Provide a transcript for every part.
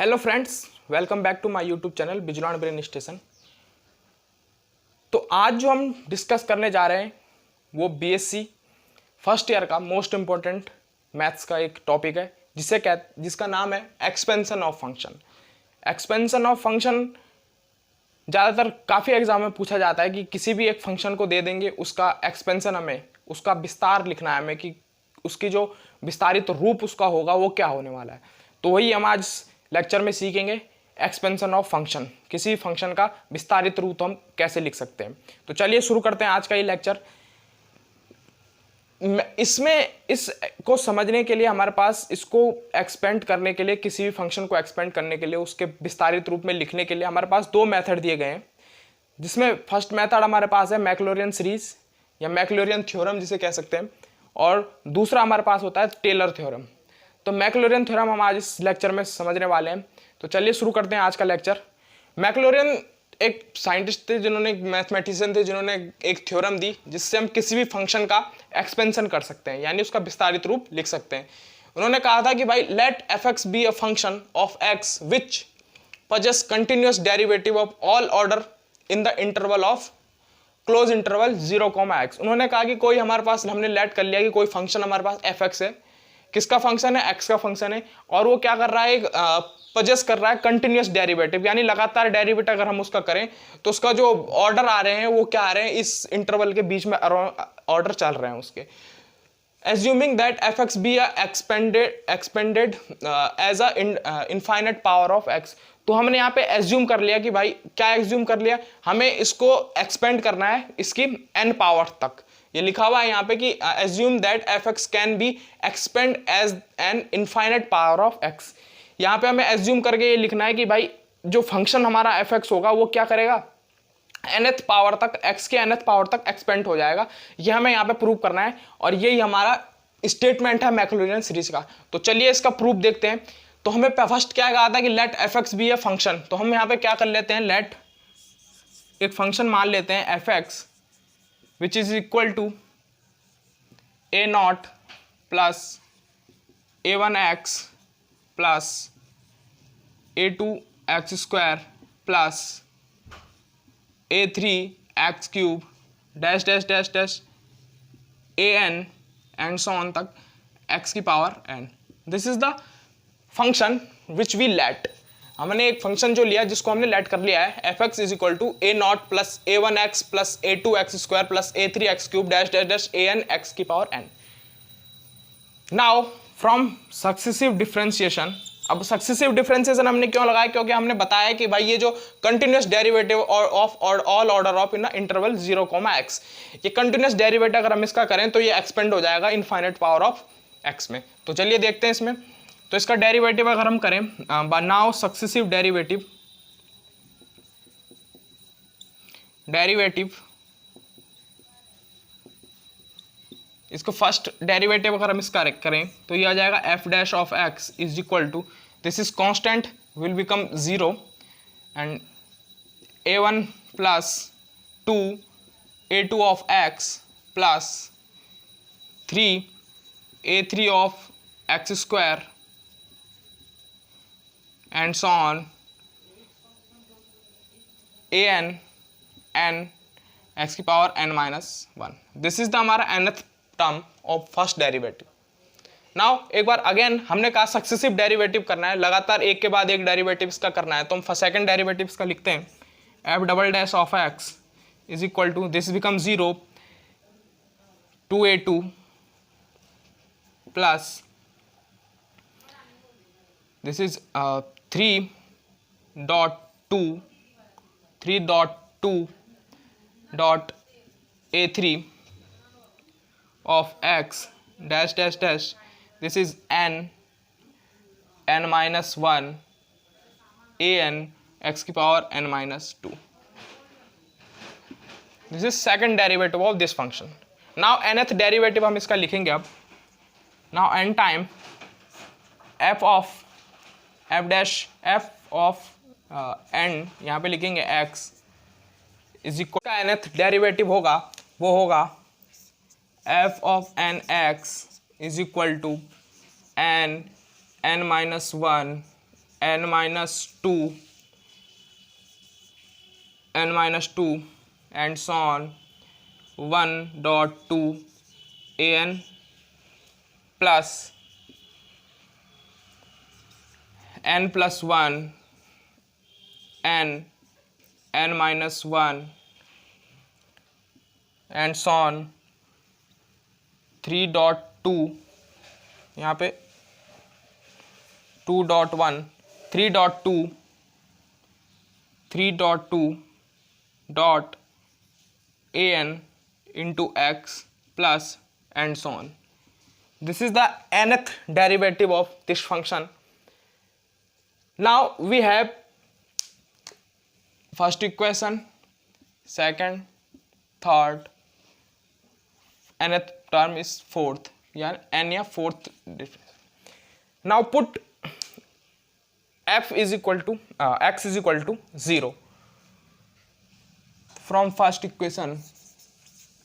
Hello friends, welcome back to my YouTube channel बिजलान brain station. तो आज जो हम डिस्कस करने जा रहे हैं वो बीएससी फर्स्ट ईयर का मोस्ट इम्पोर्टेंट मैथ्स का एक टॉपिक है जिसका नाम है expansion of function. Expansion of function ज़्यादातर काफ़ी एग्जाम में पूछा जाता है कि किसी भी एक फंक्शन को दे देंगे, उसका एक्सपेंशन हमें उसका विस्तार लिखना है हमें कि उसकी जो विस्तारित रूप उसका होगा वो क्या होने वाला है। तो वही हम आज लेक्चर में सीखेंगे, एक्सपेंशन ऑफ फंक्शन, किसी फंक्शन का विस्तारित रूप हम कैसे लिख सकते हैं। तो चलिए शुरू करते हैं आज का ये लेक्चर। इसको समझने के लिए हमारे पास इसको एक्सपेंड करने के लिए, किसी भी फंक्शन को एक्सपेंड करने के लिए, उसके विस्तारित रूप में लिखने के लिए हमारे पास दो मेथड दिए गए हैं, जिसमें फर्स्ट मेथड हमारे पास है मैक्लोरियन सीरीज या मैक्लोरियन थ्योरम जिसे कह सकते हैं, और दूसरा हमारे पास होता है टेलर थ्योरम। तो मैक्लोरियन थ्योरम हम आज इस लेक्चर में समझने वाले हैं। तो चलिए शुरू करते हैं आज का लेक्चर। मैक्लोरियन एक साइंटिस्ट थे, जिन्होंने एक मैथमेटिशियन थे, जिन्होंने एक थ्योरम दी जिससे हम किसी भी फंक्शन का एक्सपेंशन कर सकते हैं, यानी उसका विस्तारित रूप लिख सकते हैं। उन्होंने कहा था कि भाई let f x be a function of x which possess continuous derivative of all order in the interval of close interval 0, x। उन्होंने कहा कि कोई हमारे पास, हमने लेट कर लिया कि कोई फंक्शन हमारे पास एफ एक्स है, किसका फंक्शन है, एक्स का फंक्शन है, और वो क्या कर रहा है, पजेस कर रहा है कंटिन्यूस डेरिवेटिव, यानी लगातार डेरिवेटिव अगर हम उसका करें तो उसका जो ऑर्डर आ रहे हैं वो क्या आ रहे हैं, इस इंटरवल के बीच में ऑर्डर चल रहे हैं उसके। Assuming that fx be a expanded as a infinite power of x। तो हमने यहाँ पे एज्यूम कर लिया कि भाई क्या एज्यूम कर लिया, हमें इसको एक्सपेंड करना है इसकी n पावर तक। ये लिखा हुआ है यहाँ पे कि assume that fx can be expand as an infinite power of x। यहाँ पे हमें एज्यूम करके ये लिखना है कि भाई जो फंक्शन हमारा fx होगा वो क्या करेगा, nth पावर तक, x के nth पावर तक एक्सपेंड हो जाएगा। ये हमें यहाँ पे प्रूव करना है, और यही हमारा स्टेटमेंट है मैक्लोरियन सीरीज का। तो चलिए इसका प्रूफ देखते हैं। तो हमें फर्स्ट क्या कहा था कि let f x be a function. तो हम यहाँ पे क्या कर लेते हैं, लेट एक फंक्शन मान लेते हैं f x which is equal to A naught plus A one x plus A two x square plus A three x cube dash dash dash dash A n and so on तक x की power n. This is the function which we let. हमने एक function जो लिया जिसको हमने late कर लिया है, F x is equal to A naught plus A one x plus A two x square plus A three x cube dash dash dash A N X की power N. Now from successive differentiation, अब successive differentiation हमने क्यों लगाया, क्योंकि हमने बताया कि भाई ये जो continuous derivative of all order of in interval 0, ये कंटिन्यूस डेरिवेटिव अगर हम इसका करें तो ये एक्सपेंड हो जाएगा इनफाइनाइट पावर ऑफ एक्स में। तो चलिए देखते हैं इसमें। तो इसका डेरिवेटिव अगर हम करें, नाउ सक्सेसिव डेरिवेटिव इसको फर्स्ट डेरिवेटिव अगर हम इसका करें तो ये आ जाएगा F dash of x is equal to, this is constant will become 0 and A one plus two A two of X plus three A three of X square and so on A N N X की power N minus one. This is the हमारा nth term of first derivative. Now एक बार again हमने कहा successive derivative करना है, लगातार एक के बाद एक डेरिवेटिव इसका करना है। तो हम सेकंड डेरिवेटिव इसका लिखते हैं, f double dash of x is equal to, this become 0 two A two plus this is 3.2 dot a three of x dash dash dash, this is n minus 1 a n x की power n minus 2। this is second derivative of this function। now nth derivative हम इसका लिखेंगे अब। now n time f of n यहाँ पे लिखेंगे x is equal का nth derivative होगा, वो होगा f of n x is equal to n minus 1 n minus 2 and so on 1.2 an plus n plus 1 n minus 1 and so on 3.2 यहाँ पे 2.1 3.2 dot an into x plus and so on. This is the nth derivative of this function. Now we have first equation, second, third, nth term is fourth, yeah, n या fourth difference. Now put f is equal to x is equal to 0 from first equation.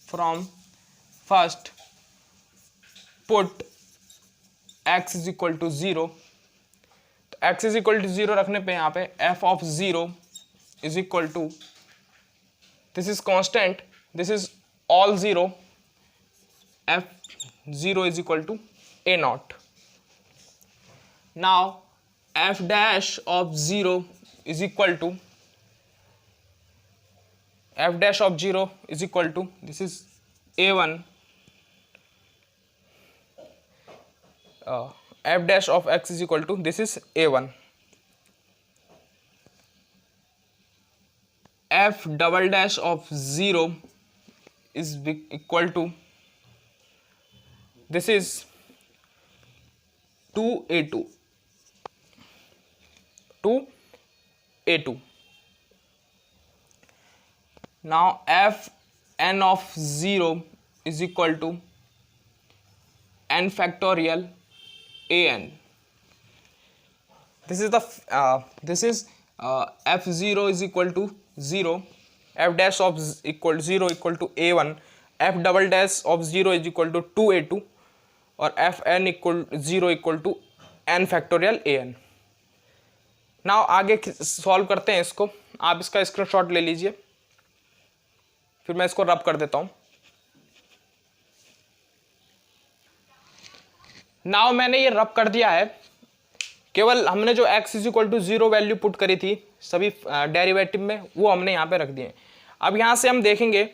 From first put x is equal to 0. तो x is equal to 0 रखने पे यहाँ पे f of 0 is equal to, this is constant, this is all 0, f0 is equal to a naught. Now f dash of 0 is equal to, f dash of 0 is equal to, this is a1, f dash of x is equal to, this is a1, f double dash of 0 is equal to, this is 2a2, 2a2. Now f n of 0 is equal to n factorial an. This is the f0 is equal to 0, f dash of 0 equal to a1, f double dash of 0 is equal to 2a2 और f n equal 0 equal to n factorial an. Now आगे solve करते हैं इसको. आप इसका screenshot ले लीजिए, फिर मैं इसको रब कर देता हूं. नाउ मैंने ये रब कर दिया है. केवल हमने जो x is equal to 0 value put करी थी सभी डेरिवेटिव में, वो हमने यहाँ पे रख दिए. अब यहाँ से हम देखेंगे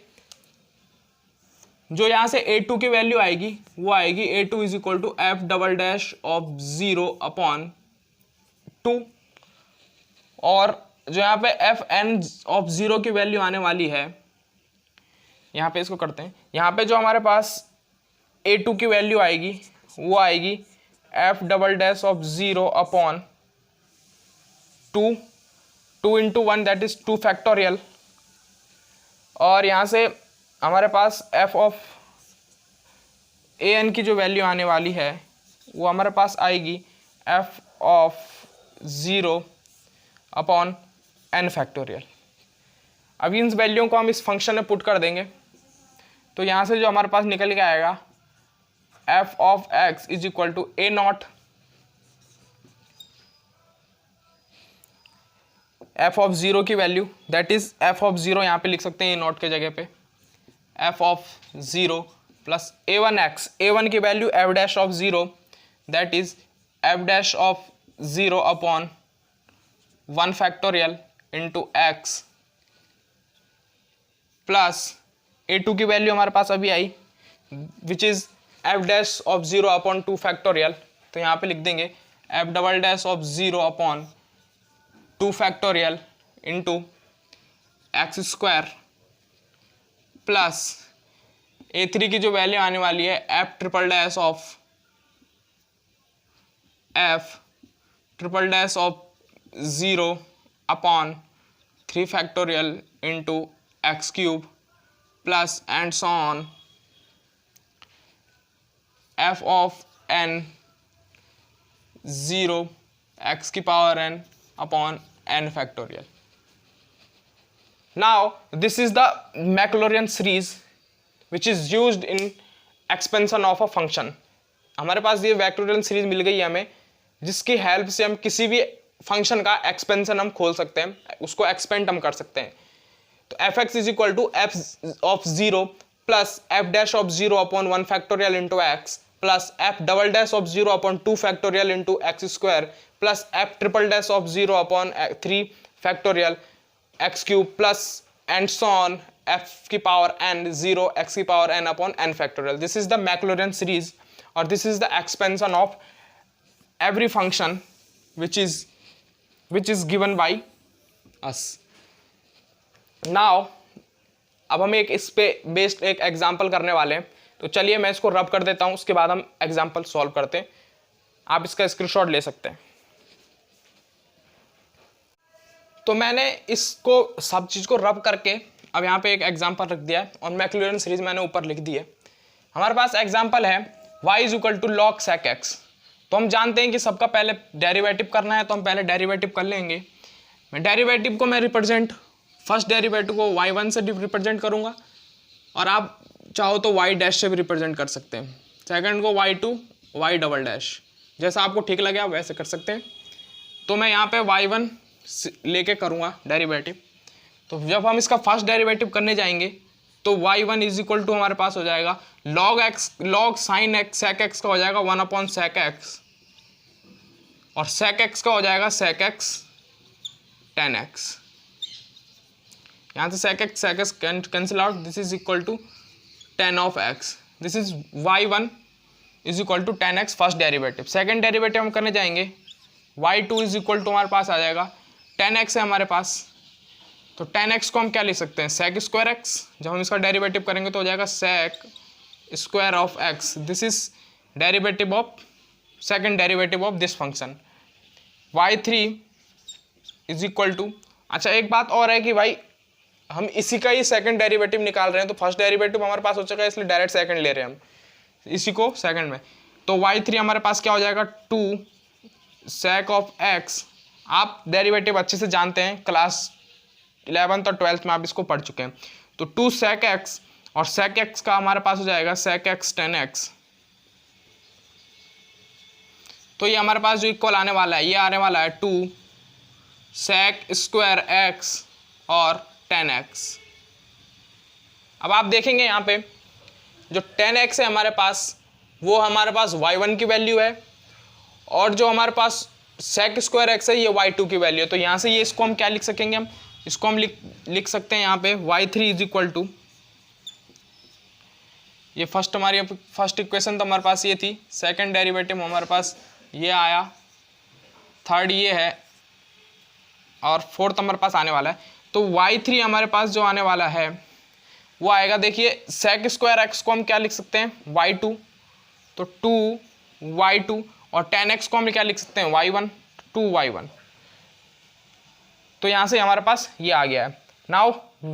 जो यहाँ से a2 की वैल्यू आएगी वो आएगी a2 is equal to f double dash of 0 upon 2, और जो यहाँ पे एफ एन ऑफ 0 की वैल्यू आने वाली है, यहाँ पे इसको करते हैं. यहाँ पे जो हमारे पास a2 की वैल्यू आएगी वो आएगी F double dash of 0 upon 2, 2 into 1 that is 2 factorial, और यहाँ से हमारे पास एफ ऑफ ए एन की जो वैल्यू आने वाली है वो हमारे पास आएगी f of 0 upon n factorial. अब इन वैल्यूओं को हम इस फंक्शन में पुट कर देंगे तो यहाँ से जो हमारे पास निकल के आएगा f of x is equal to A naught, f of 0 की value that is f of 0 यहाँ पे लिख सकते हैं ए नॉट के जगह पे, F of 0 plus a1 X, a1 की value F dash of 0 that is F dash of 0 upon 1 factorial into x, plus a2 की वैल्यू हमारे पास अभी आई which is F dash of 0 upon 2 factorial, तो यहाँ पे लिख देंगे F double dash of 0 upon 2 factorial into x square, plus a3 की जो वैल्यू आने वाली है F triple dash of 0 upon 3 factorial into x cube, plus and so on F of n 0 x की power n upon n factorial. Now this is the Maclaurin series which is used in expansion of a function. हमारे पास ये Maclaurin series मिल गई है हमें, जिसकी help से हम किसी भी फंक्शन का एक्सपेंशन हम खोल सकते हैं, उसको एक्सपेंड हम कर सकते हैं। तो f x is equal to f of zero plus f dash of zero upon 1 factorial into x plus f double dash of zero upon 2 factorial into x square plus f triple dash of zero upon 3 factorial x cube plus and so on f की power n zero x की power n upon n factorial. This is the Maclaurin series और this is the expansion of every function which is given by us. Now अब हम एक इस पे based एक example करने वाले हैं, तो चलिए मैं इसको रब कर देता हूं, उसके बाद हम एग्जाम्पल सॉल्व करते हैं। आप इसका स्क्रीनशॉट ले सकते हैं। तो मैंने इसको सब चीज़ को रब करके अब यहाँ पे एक एग्जाम्पल रख दिया है और मैक्लोरिन सीरीज मैंने ऊपर लिख दी है। हमारे पास एग्जाम्पल है y is equal to log sec x। तो हम जानते हैं कि सबका पहले डेरिवेटिव करना है, तो हम पहले डेरिवेटिव कर लेंगे। मैं डेरिवेटिव को मैं रिप्रेजेंट फर्स्ट डेरिवेटिव को y1 से रिप्रेजेंट करूँगा और आप चाहो तो y डैश से भी रिप्रेजेंट कर सकते हैं, सेकंड को y2 y डबल डैश, जैसा आपको ठीक लगे आप वैसे कर सकते हैं। तो मैं यहाँ पे y1 लेके करूँगा डेरिवेटिव। तो जब हम इसका फर्स्ट डेरिवेटिव करने जाएंगे तो y1 इज इक्वल टू हमारे पास हो जाएगा log sine x sec x का हो जाएगा 1 अपॉन सेक एक्स और सेक एक्स का हो जाएगा सेक एक्स टेन एक्स। यहाँ से sec x cancel out, this is equal to tan of x. This is y1 is equal to tan x first derivative. Second derivative हम करने जाएंगे y2 इज इक्वल टू हमारे पास आ जाएगा टेन एक्स है हमारे पास। तो टेन एक्स को हम क्या लिख सकते हैं सेक स्क्वायर एक्स। जब हम इसका डेरिवेटिव करेंगे तो हो जाएगा sec square of x. This is derivative of second derivative of this function. y3 is equal to, अच्छा एक बात और है कि भाई हम इसी का ही सेकंड डेरिवेटिव निकाल रहे हैं, तो फर्स्ट डेरिवेटिव हमारे पास हो चुका है इसलिए डायरेक्ट सेकंड ले रहे हैं हम इसी को सेकंड में। तो y3 हमारे पास क्या हो जाएगा 2 सेक ऑफ एक्स। आप डेरिवेटिव अच्छे से जानते हैं, क्लास 11th और 12th में आप इसको पढ़ चुके हैं। तो 2 सेक एक्स और सेक एक्स का हमारे पास हो जाएगा सेक एक्स टेन एक्स। तो ये हमारे पास जो इक्वल आने वाला है ये आने वाला है 2 सेक स्क्वायर एक्स और टेन एक्स। अब आप देखेंगे यहाँ पे जो टेन एक्स है हमारे पास वो हमारे पास y1 की वैल्यू है और जो हमारे पास सेक स्क्वायर एक्स है ये y2 की वैल्यू है। तो यहाँ से ये इसको हम क्या लिख सकेंगे, हम इसको हम लिख सकते हैं यहाँ पे y3 इज इक्वल टू, ये फर्स्ट इक्वेशन तो हमारे पास ये थी, सेकंड डेरिवेटिव हमारे पास ये आया, थर्ड ये है और फोर्थ हमारे पास आने वाला है। तो y3 हमारे पास जो आने वाला है वो आएगा, देखिए सेक स्क्वायर एक्स को हम क्या लिख सकते हैं y2, तो 2y2 और टेन एक्स को हम क्या लिख सकते हैं y1, 2y1। तो यहाँ से हमारे पास ये आ गया है। नाउ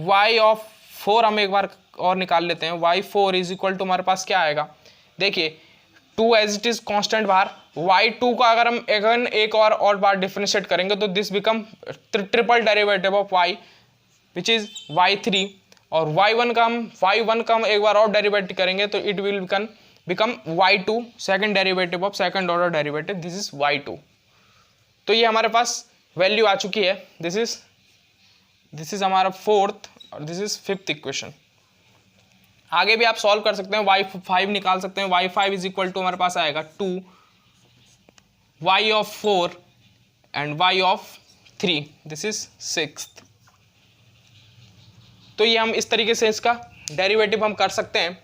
y ऑफ 4 हम एक बार और निकाल लेते हैं। y4 इज इक्वल टू हमारे पास क्या आएगा, देखिए 2 एज इट इज कॉन्स्टेंट बाहर, y2 का अगर हम एक और बार डिफरेंशिएट करेंगे तो this become triple derivative of y which is y3 और y1 का हम एक बार और डेरिवेटिव करेंगे तो it will become y2 second derivative of second order derivative, this is y2। तो ये हमारे पास वैल्यू आ चुकी है। दिस इज हमारा फोर्थ और दिस इज फिफ्थ इक्वेशन। आगे भी आप सॉल्व कर सकते हैं, y5 निकाल सकते हैं। y5 इज इक्वल टू हमारे पास आएगा 2 y of 4 and y of 3, this is 6th। तो ये हम इस तरीके से इसका डेरिवेटिव हम कर सकते हैं।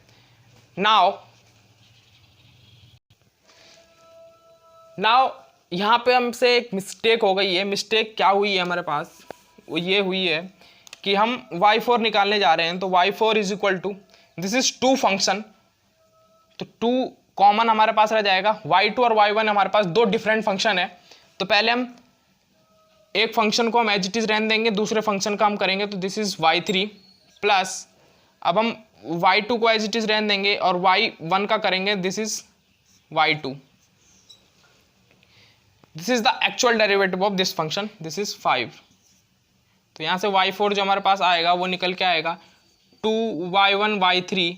नाउ यहाँ पे हमसे एक मिस्टेक हो गई है। मिस्टेक क्या हुई है हमारे पास, वो ये हुई है कि हम y4 निकालने जा रहे हैं। तो y4 is equal to, this is 2 function, तो 2 कॉमन हमारे पास रह जाएगा। y2 और y1 हमारे पास 2 डिफरेंट फंक्शन है। तो पहले हम एक फंक्शन को हम एज इट इज रहने देंगे, दूसरे फंक्शन का हम करेंगे, तो दिस इज y3 प्लस अब हम y2 को एज इट इज रहने देंगे और y1 का करेंगे, this is y2। This is the actual derivative of this function, this is 5। तो यहाँ से y4 जो हमारे पास आएगा वो निकल के आएगा 2y1 y3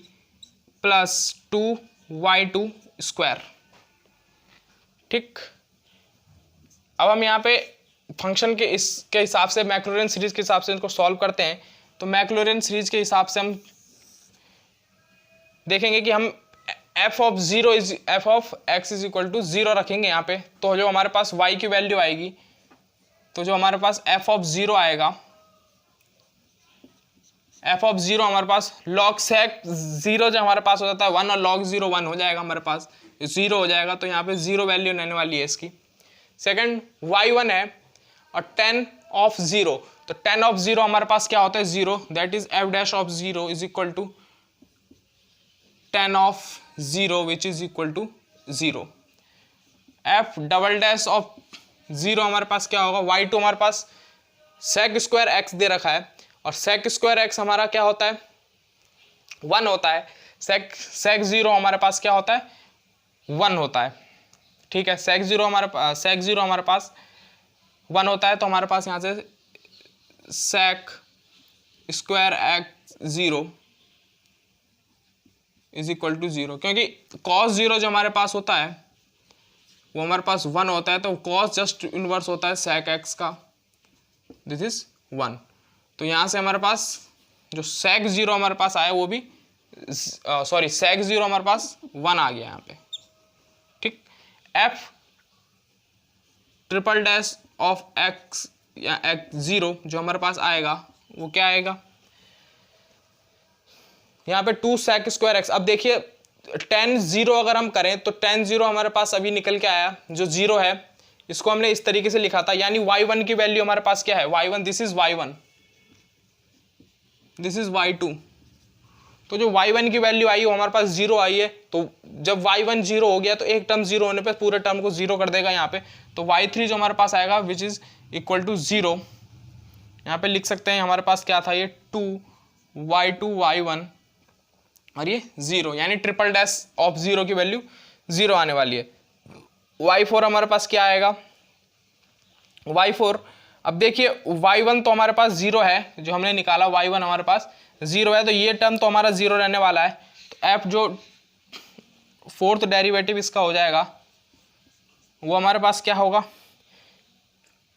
plus 2y2 square. ठीक, अब हम यहाँ पे फंक्शन के इसके हिसाब से, मैक्लॉरिन सीरीज के हिसाब से इनको सॉल्व करते हैं, तो मैक्लॉरिन सीरीज के हिसाब से हम देखेंगे कि हम f of x is equal to 0 रखेंगे यहाँ पे, तो जो हमारे पास y की वैल्यू आएगी, तो जो हमारे पास f ऑफ 0 आएगा, f ऑफ 0 हमारे पास log sec 0 जो हमारे पास हो जाता है 1 और log 0 1 हो जाएगा, हमारे पास 0 हो जाएगा, तो यहाँ पे 0 वैल्यू रहने वाली है इसकी। सेकंड y1 है और 10 ऑफ 0, तो 10 ऑफ 0 हमारे पास क्या होता है 0, that is f dash of 0 is equal to 10 of 0 which is equal to 0। f double dash of 0 हमारे पास क्या होगा, y2 हमारे पास sec स्क्वायर x दे रखा है, और sec स्क्वायर x हमारा क्या होता है 1 होता है, sec 0 हमारे पास क्या होता है 1 होता है, ठीक है। sec 0 हमारे पास 1 होता है, तो हमारे पास यहाँ से sec square x 0 is equal to 0, क्योंकि cos 0 जो हमारे पास होता है वो हमारे पास 1 होता है, तो cos जस्ट इनवर्स होता है sec x का, दिस इज 1। तो यहाँ से हमारे पास जो sec 0 हमारे पास आया वो भी sec 0 हमारे पास 1 आ गया यहाँ पे, ठीक। f triple dash of x या x 0 जो हमारे पास आएगा वो क्या आएगा, यहाँ पे 2 sec स्क्वायर x। अब देखिए 10 0 अगर हम करें तो 10 0 हमारे पास अभी निकल के आया, जो 0 है इसको हमने इस तरीके से लिखा था, यानी y1 की वैल्यू हमारे पास क्या है y1, this is y1, this is y2। तो जो y1 की वैल्यू आई वो हमारे पास 0 आई है, तो जब y1 0 हो गया तो एक टर्म 0 होने पे पूरे टर्म को 0 कर देगा यहाँ पे, तो y3 जो हमारे पास आएगा विच इज इक्वल टू 0। यहाँ पे लिख सकते हैं हमारे पास क्या था, ये 2 y2 y1 और ये 0, यानी ट्रिपल डैश ऑफ 0 की वैल्यू 0 आने वाली है। y4 हमारे पास क्या आएगा, y4, अब देखिए y1 तो हमारे पास 0 है, जो हमने निकाला y1 हमारे पास 0 है, तो ये टर्म तो हमारा 0 रहने वाला है, तो f जो फोर्थ डेरिवेटिव इसका हो जाएगा वो हमारे पास क्या होगा,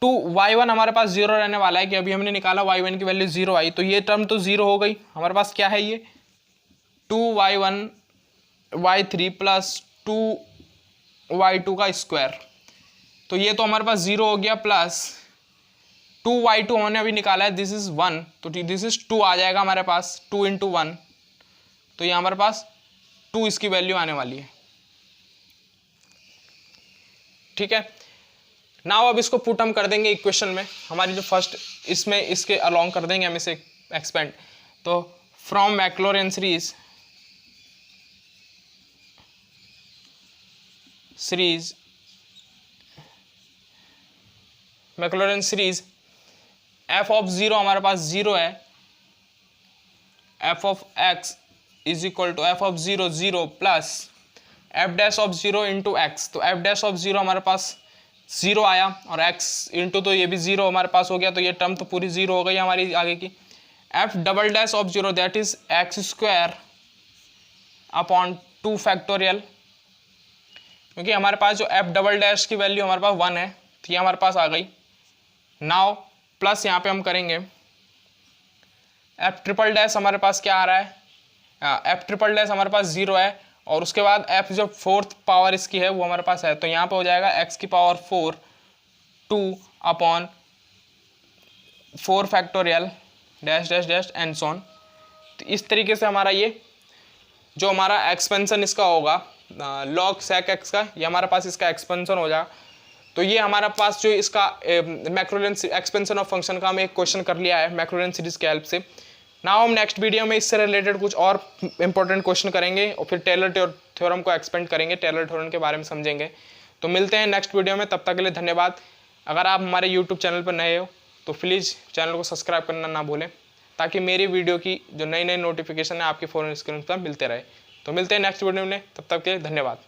2y1 हमारे पास 0 रहने वाला है, कि अभी हमने निकाला y1 की वैल्यू 0 आई, तो ये टर्म तो 0 हो गई, हमारे पास क्या है ये 2y1 y3 प्लस 2y2 का स्क्वायर, तो ये तो हमारे पास 0 हो गया, प्लस 2y2 हमने अभी निकाला है, दिस इज 1, तो दिस इज 2 आ जाएगा हमारे पास, 2 इंटू 1, तो ये हमारे पास 2 इसकी वैल्यू आने वाली है, ठीक है। नाउ अब इसको पुट हम कर देंगे इक्वेशन में, हमारी जो फर्स्ट इसमें इसके अलोंग कर देंगे हम इसे एक्सपेंड, तो from Maclaurin series Maclaurin series f of 0 हमारे पास 0 है, f of x is equal to f of 0 0 plus f dash of 0 into x, तो f डैश ऑफ 0 हमारे पास 0 आया और x इंटू, तो ये भी 0 hamaरे पास हो गया, तो ये टर्म तो पूरी 0 हो गई हमारी आगे की। f double dash of 0 that is x square upon 2 factorial, क्योंकि हमारे पास जो f डबल डैश की वैल्यू हमारे पास 1 है, तो ये हमारे पास आ गई। नाउ प्लस यहाँ पे हम करेंगे f ट्रिपल डैश हमारे पास क्या आ रहा है, f ट्रिपल डैश हमारे पास 0 है, और उसके बाद f जो फोर्थ पावर इसकी है वो हमारे पास है, तो यहाँ पे हो जाएगा x की power 4 2 upon 4 factorial dash dash dash and so on. तो इस तरीके से हमारा ये जो हमारा एक्सपेंशन इसका होगा log sec x का, ये हमारे पास इसका एक्सपेंशन हो जाएगा। तो ये हमारे पास जो इसका मैक्लॉरिन एक्सपेंशन ऑफ फंक्शन का हम एक क्वेश्चन कर लिया है मैक्लॉरिन सीरीज के हेल्प से। नाउ हम नेक्स्ट वीडियो में इससे रिलेटेड कुछ और इंपॉर्टेंट क्वेश्चन करेंगे और फिर टेलर थ्योरम को एक्सपेंड करेंगे, टेलर थ्योरम के बारे में समझेंगे। तो मिलते हैं नेक्स्ट वीडियो में, तब तक के लिए धन्यवाद। अगर आप हमारे यूट्यूब चैनल पर नए हो तो प्लीज़ चैनल को सब्सक्राइब करना ना भूलें, ताकि मेरी वीडियो की जो नई नई नोटिफिकेशन है आपके फ़ोन स्क्रीन पर मिलते रहे। तो मिलते हैं नेक्स्ट वीडियो में, तब तक के लिए धन्यवाद।